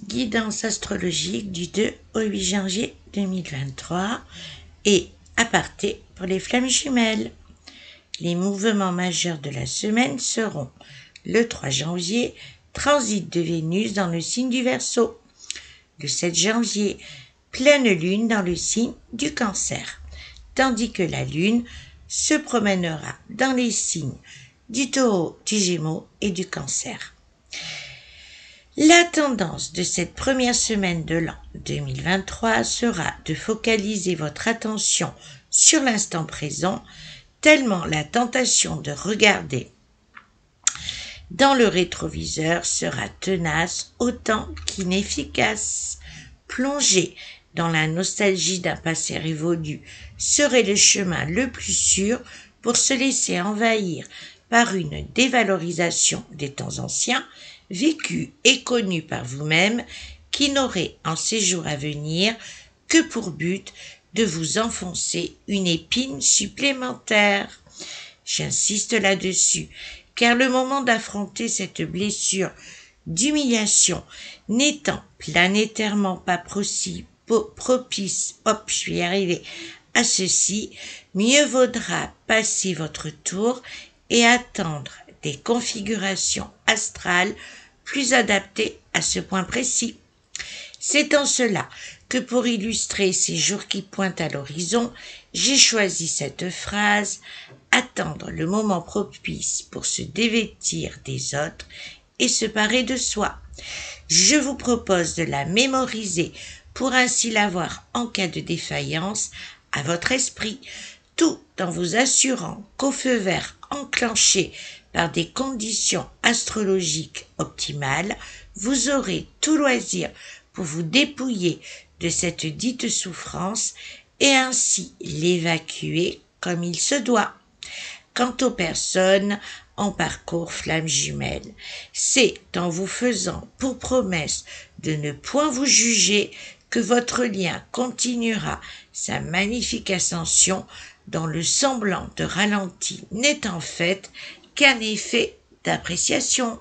Guidance astrologique du 2 au 8 janvier 2023 et aparté pour les flammes jumelles. Les mouvements majeurs de la semaine seront le 3 janvier, transit de Vénus dans le signe du Verseau. Le 7 janvier, pleine lune dans le signe du Cancer, tandis que la lune se promènera dans les signes du Taureau, du Gémeaux et du Cancer. La tendance de cette première semaine de l'an 2023 sera de focaliser votre attention sur l'instant présent, tellement la tentation de regarder dans le rétroviseur sera tenace autant qu'inefficace. Plonger dans la nostalgie d'un passé révolu serait le chemin le plus sûr pour se laisser envahir par une dévalorisation des temps anciens, vécus et connus par vous-même, qui n'aurait en ces jours à venir que pour but de vous enfoncer une épine supplémentaire. J'insiste là-dessus, car le moment d'affronter cette blessure d'humiliation n'étant planétairement pas propice, je vais y arriver, à ceci, mieux vaudra passer votre tour et attendre des configurations astrales plus adaptées à ce point précis. C'est en cela que pour illustrer ces jours qui pointent à l'horizon, j'ai choisi cette phrase « Attendre le moment propice pour se dévêtir des autres et se parer de soi ». Je vous propose de la mémoriser pour ainsi l'avoir en cas de défaillance à votre esprit, tout en vous assurant qu'au feu vert enclenché par des conditions astrologiques optimales, vous aurez tout loisir pour vous dépouiller de cette dite souffrance et ainsi l'évacuer comme il se doit. Quant aux personnes en parcours flammes jumelles, c'est en vous faisant pour promesse de ne point vous juger que votre lien continuera sa magnifique ascension dont le semblant de ralenti n'est en fait qu'un effet d'appréciation.